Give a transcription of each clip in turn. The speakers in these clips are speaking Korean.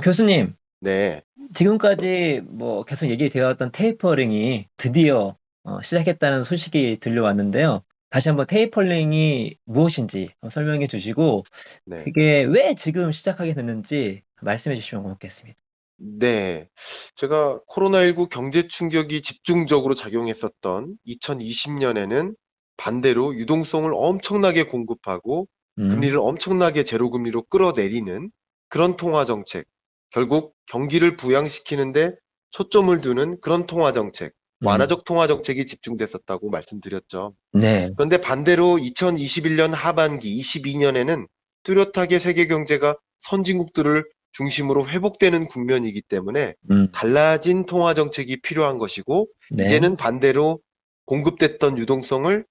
교수님, 네, 지금까지 뭐 계속 얘기되어 왔던 테이퍼링이 드디어 시작했다는 소식이 들려왔는데요. 다시 한번 테이퍼링이 무엇인지 설명해 주시고, 네, 그게 왜 지금 시작하게 됐는지 말씀해 주시면 고맙겠습니다. 네. 제가 코로나19 경제 충격이 집중적으로 작용했었던 2020년에는 반대로 유동성을 엄청나게 공급하고 음, 금리를 엄청나게 제로금리로 끌어내리는 그런 통화 정책, 결국 경기를 부양시키는데 초점을 두는 그런 통화 정책, 음, 완화적 통화 정책이 집중됐었다고 말씀드렸죠. 네, 그런데 반대로 2021년 하반기, 22년에는 뚜렷하게 세계 경제가 선진국들을 중심으로 회복되는 국면이기 때문에 음, 달라진 통화 정책이 필요한 것이고, 네, 이제는 반대로 공급됐던 유동성을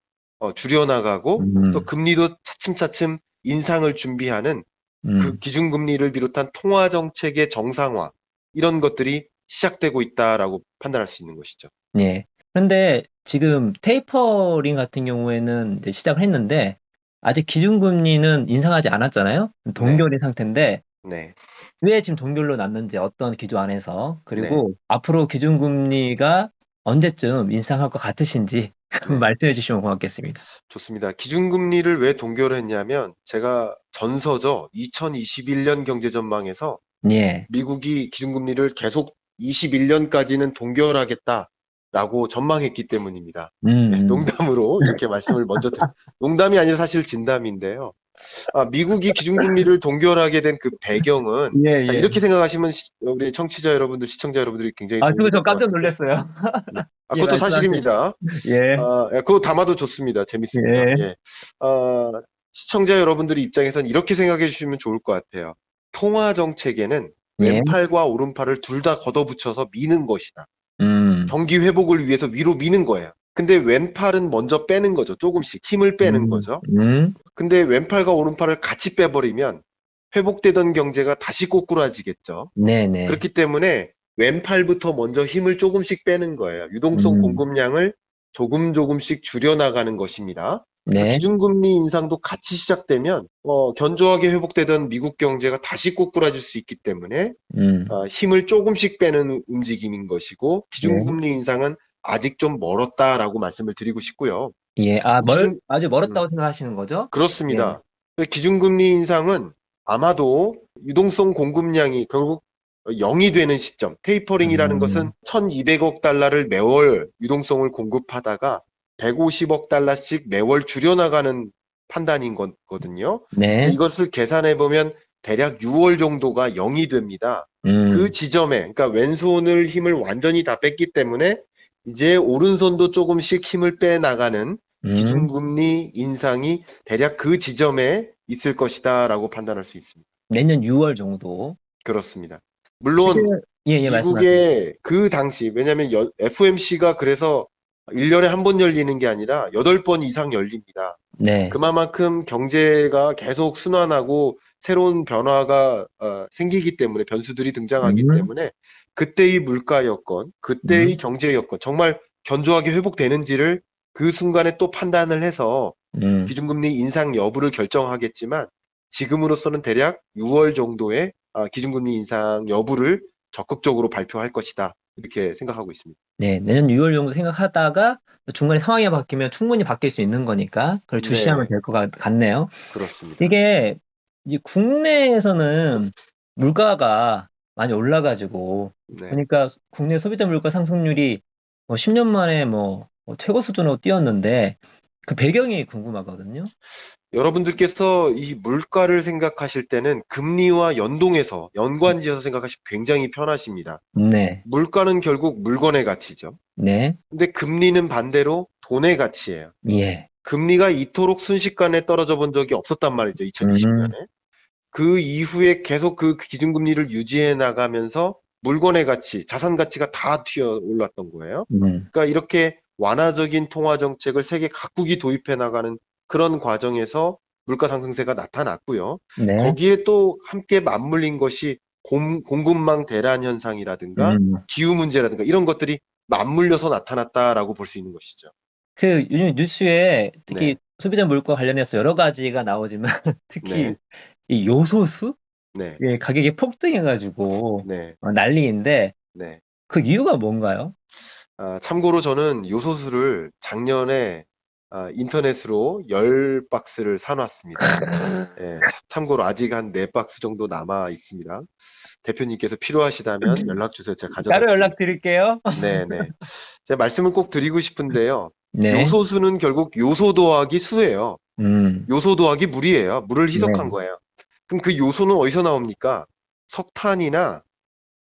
줄여나가고 또 음, 금리도 차츰차츰 인상을 준비하는 그 음, 기준금리를 비롯한 통화 정책의 정상화, 이런 것들이 시작되고 있다라고 판단할 수 있는 것이죠. 네. 그런데 지금 테이퍼링 같은 경우에는 이제 시작을 했는데, 아직 기준금리는 인상하지 않았잖아요? 네, 동결인 상태인데, 네, 왜 지금 동결로 났는지 어떤 기조 안에서 네, 그리고 앞으로 기준금리가 언제쯤 인상할 것 같으신지 네. 말씀해 주시면 고맙겠습니다. 좋습니다. 기준금리를 왜 동결을 했냐면 제가 전서죠. 2021년 경제전망에서 예. 미국이 기준금리를 계속 21년까지는 동결하겠다라고 전망했기 때문입니다. 음, 네, 음. 농담으로 이렇게 말씀을 먼저 농담이 아니라 사실 진담인데요. 미국이 기준금리를 동결하게 된 그 배경은 예, 자, 예. 이렇게 생각하시면 우리 청취자 여러분들, 시청자 여러분들이 굉장히 그거 도움이 저 될 것 깜짝 같은데. 놀랐어요. 네. 예, 그것도 말씀하세요. 사실입니다. 예, 그거 담아도 좋습니다. 재밌습니다. 예, 예. 아, 시청자 여러분들의 입장에선 이렇게 생각해 주시면 좋을 것 같아요. 통화 정책에는 예. 왼팔과 오른팔을 둘 다 걷어붙여서 미는 것이다. 음, 경기 회복을 위해서 위로 미는 거예요. 근데 왼팔은 먼저 빼는 거죠. 조금씩 힘을 빼는 음, 거죠. 음. 근데 왼팔과 오른팔을 같이 빼버리면 회복되던 경제가 다시 꼬꾸라지겠죠. 네네. 그렇기 때문에 왼팔부터 먼저 힘을 조금씩 빼는 거예요. 유동성 음, 공급량을 조금 조금씩 줄여나가는 것입니다. 그래서 네. 기준금리 인상도 같이 시작되면 견조하게 회복되던 미국 경제가 다시 꼬꾸라질 수 있기 때문에 음, 힘을 조금씩 빼는 움직임인 것이고 네. 기준금리 인상은 아직 좀 멀었다라고 말씀을 드리고 싶고요. 예. 기준 아주 음, 멀었다고 생각하시는 거죠? 예. 그렇습니다. 기준금리 인상은 아마도 유동성 공급량이 결국 0이 되는 시점, 테이퍼링이라는 것은 음, 1200억 달러를 매월 유동성을 공급하다가 150억 달러씩 매월 줄여나가는 판단인 거거든요. 근데 네. 이것을 계산해 보면 대략 6월 정도가 0이 됩니다. 그 음, 지점에, 그러니까 왼손을 힘을 완전히 다 뺐기 때문에 이제 오른손도 조금씩 힘을 빼 나가는 음. 기준금리 인상이 대략 그 지점에 있을 것이다라고 판단할 수 있습니다. 내년 6월 정도. 그렇습니다. 지금, 물론 예, 예, 말씀하세요. 미국의 그 당시, 왜냐하면 FOMC가 그래서 1년에 한 번 열리는 게 아니라 8번 이상 열립니다. 네. 그만큼 경제가 계속 순환하고 새로운 변화가 생기기 때문에, 변수들이 등장하기 음, 때문에 그때의 물가 여건, 그때의 음, 경제 여건 정말 견조하게 회복되는지를 그 순간에 또 판단을 해서 음. 기준금리 인상 여부를 결정하겠지만 지금으로서는 대략 6월 정도에 기준금리 인상 여부를 적극적으로 발표할 것이다. 이렇게 생각하고 있습니다. 네, 내년 6월 정도 생각하다가 중간에 상황이 바뀌면 충분히 바뀔 수 있는 거니까 그걸 주시하면 네, 될 것 같네요. 그렇습니다. 이게 이제 국내에서는 물가가 많이 올라가지고 네. 보니까 국내 소비자 물가 상승률이 뭐 10년 만에 뭐 최고 수준으로 뛰었는데 그 배경이 궁금하거든요. 여러분들께서 이 물가를 생각하실 때는 금리와 연동해서, 연관지어서 생각하시면 굉장히 편하십니다. 네, 물가는 결국 물건의 가치죠. 네, 근데 금리는 반대로 돈의 가치예요. 예, 금리가 이토록 순식간에 떨어져 본 적이 없었단 말이죠. 음, 2020년에. 그 이후에 계속 그 기준금리를 유지해 나가면서 물건의 가치, 자산 가치가 다 튀어 올랐던 거예요. 음, 그러니까 이렇게 완화적인 통화 정책을 세계 각국이 도입해 나가는 그런 과정에서 물가 상승세가 나타났고요. 네, 거기에 또 함께 맞물린 것이 공급망 대란 현상이라든가 음. 기후 문제라든가 이런 것들이 맞물려서 나타났다라고 볼 수 있는 것이죠. 그 요즘 뉴스에 특히 네, 소비자 물가 관련해서 여러 가지가 나오지만 특히 네, 이 요소수? 네, 예, 가격이 폭등해가지고 네, 난리인데 네. 그 이유가 뭔가요? 참고로 저는 요소수를 작년에 인터넷으로 10박스를 사놨습니다. 예, 참고로 아직 한 4박스 정도 남아 있습니다. 대표님께서 필요하시다면 연락 주세요. 제가 가져다 따로 드리겠습니다. 연락드릴게요. 네네. 제가 말씀을 꼭 드리고 싶은데요. 네, 요소수는 결국 요소 더하기 수예요. 음, 요소 더하기 물이에요. 물을 희석한 네, 거예요. 그럼 그 요소는 어디서 나옵니까? 석탄이나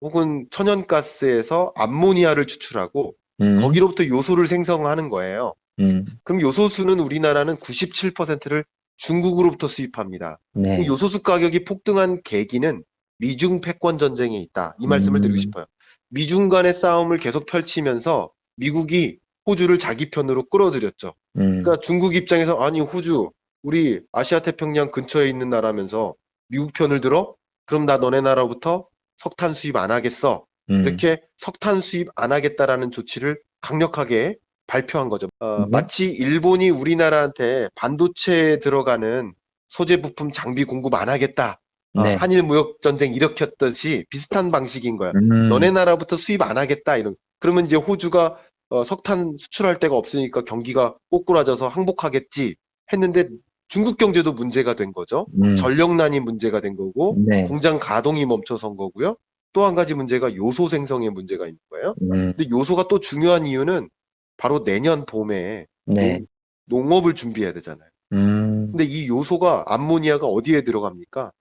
혹은 천연가스에서 암모니아를 추출하고 음, 거기로부터 요소를 생성하는 거예요. 음, 그럼 요소수는 우리나라는 97%를 중국으로부터 수입합니다. 그럼 네, 요소수 가격이 폭등한 계기는 미중 패권 전쟁에 있다. 이 말씀을 드리고 음, 싶어요. 미중 간의 싸움을 계속 펼치면서 미국이 호주를 자기 편으로 끌어들였죠. 음, 그러니까 중국 입장에서 아니 호주 우리 아시아 태평양 근처에 있는 나라면서 미국 편을 들어? 그럼 나 너네 나라부터 석탄 수입 안 하겠어. 음, 이렇게 석탄 수입 안 하겠다라는 조치를 강력하게 발표한 거죠. 네, 마치 일본이 우리나라한테 반도체에 들어가는 소재 부품 장비 공급 안 하겠다. 네, 한일 무역 전쟁 일으켰듯이 비슷한 방식인 거야. 너네 음, 나라부터 수입 안 하겠다. 그러면 이제 호주가 석탄 수출할 데가 없으니까 경기가 꼬꾸라져서 항복하겠지 했는데 중국 경제도 문제가 된 거죠. 음, 전력난이 문제가 된 거고 네, 공장 가동이 멈춰선 거고요. 또 한 가지 문제가 요소 생성에 문제가 있는 거예요. 음, 근데 요소가 또 중요한 이유는 바로 내년 봄에 네, 농업을 준비해야 되잖아요. 음, 근데 이 요소가 암모니아가 어디에 들어갑니까?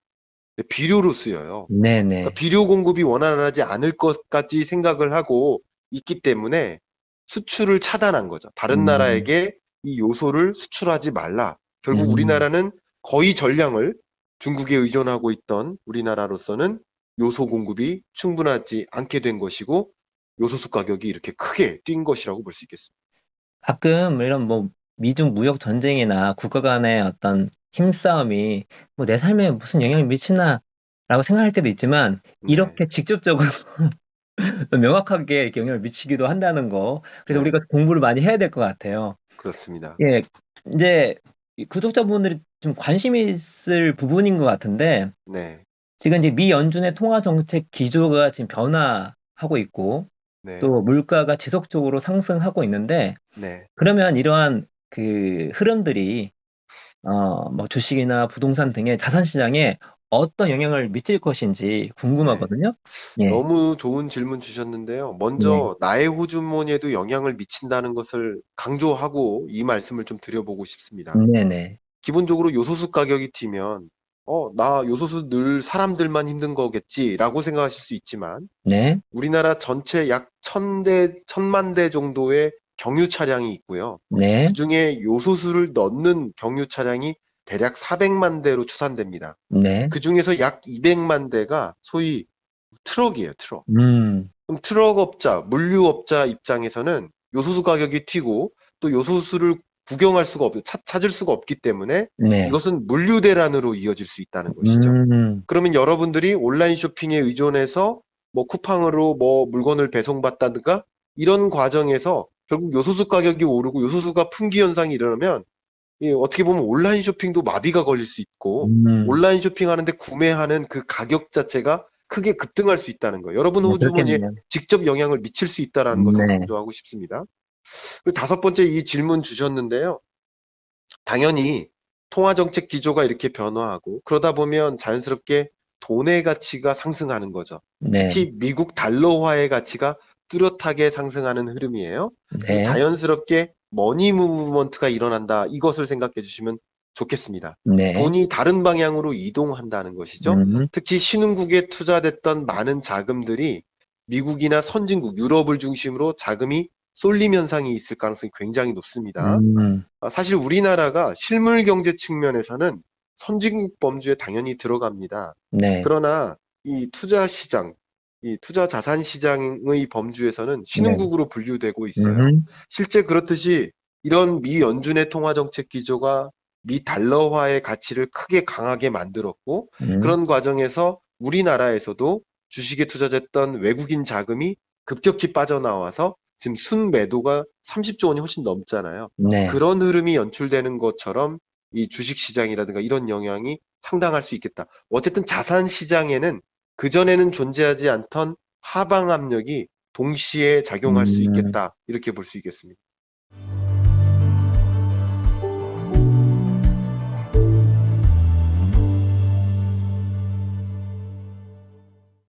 비료로 쓰여요. 네, 그러니까 네, 비료 공급이 원활하지 않을 것까지 생각을 하고 있기 때문에 수출을 차단한 거죠. 다른 음, 나라에게 이 요소를 수출하지 말라. 결국 음. 우리나라는 거의 전량을 중국에 의존하고 있던 우리나라로서는 요소 공급이 충분하지 않게 된 것이고 요소수 가격이 이렇게 크게 뛴 것이라고 볼 수 있겠습니다. 가끔 이런 뭐 미중 무역 전쟁이나 국가 간의 어떤 힘싸움이 뭐 내 삶에 무슨 영향을 미치나라고 생각할 때도 있지만 네, 이렇게 직접적으로 명확하게 이렇게 영향을 미치기도 한다는 거. 그래서 우리가 네, 공부를 많이 해야 될 것 같아요. 그렇습니다. 예, 이제 이 구독자분들이 좀 관심이 있을 부분인 것 같은데 네, 지금 이제 미 연준의 통화 정책 기조가 지금 변화하고 있고 네, 또 물가가 지속적으로 상승하고 있는데 네, 그러면 이러한 그 흐름들이 뭐 주식이나 부동산 등의 자산 시장에 어떤 영향을 미칠 것인지 네. 궁금하거든요. 예, 너무 좋은 질문 주셨는데요. 네, 먼저 나의 호주머니에도 영향을 미친다는 것을 강조하고 이 말씀을 좀 드려보고 싶습니다. 네네, 기본적으로 요소수 가격이 튀면 나 요소수 늘 사람들만 힘든 거겠지라고 생각하실 수 있지만 네, 우리나라 전체 약 1000만 대 정도의 경유 차량이 있고요. 네, 그중에 요소수를 넣는 경유 차량이 대략 400만 대로 추산됩니다. 네, 그중에서 약 200만 대가 소위 트럭이에요, 트럭. 음, 그럼 트럭업자, 물류업자 입장에서는 요소수 가격이 튀고 또 요소수를 구경할 수가 찾을 수가 없기 때문에 네, 이것은 물류 대란으로 이어질 수 있다는 것이죠. 음, 그러면 여러분들이 온라인 쇼핑에 의존해서 뭐 쿠팡으로 뭐 물건을 배송받다든가 이런 과정에서 결국 요소수 가격이 오르고 요소수가 품귀 현상이 일어나면 어떻게 보면 온라인 쇼핑도 마비가 걸릴 수 있고 음, 온라인 쇼핑하는데 구매하는 그 가격 자체가 크게 급등할 수 있다는 거예요. 여러분 네, 호주머니에 그렇겠네요. 직접 영향을 미칠 수 있다는 것을 네, 강조하고 싶습니다. 그리고 다섯 번째 이 질문 주셨는데요. 당연히 통화 정책 기조가 이렇게 변화하고 그러다 보면 자연스럽게 돈의 가치가 상승하는 거죠. 네, 특히 미국 달러화의 가치가 뚜렷하게 상승하는 흐름이에요. 그럼 네, 자연스럽게 머니 무브먼트가 일어난다. 이것을 생각해 주시면 좋겠습니다. 네, 돈이 다른 방향으로 이동한다는 것이죠. 음, 특히 신흥국에 투자됐던 많은 자금들이 미국이나 선진국, 유럽을 중심으로 자금이 쏠림 현상이 있을 가능성이 굉장히 높습니다. 음, 사실 우리나라가 실물 경제 측면에서는 선진국 범주에 당연히 들어갑니다. 네, 그러나 이 투자 시장, 이 투자 자산 시장의 범주에서는 네, 신흥국으로 분류되고 있어요. 음, 실제 그렇듯이 이런 미 연준의 통화 정책 기조가 미 달러화의 가치를 크게 강하게 만들었고 음, 그런 과정에서 우리나라에서도 주식에 투자됐던 외국인 자금이 급격히 빠져나와서 지금 순매도가 30조 원이 훨씬 넘잖아요. 네, 그런 흐름이 연출되는 것처럼 이 주식 시장이라든가 이런 영향이 상당할 수 있겠다. 어쨌든 자산 시장에는 그전에는 존재하지 않던 하방 압력이 동시에 작용할 수 음, 있겠다. 이렇게 볼 수 있겠습니다.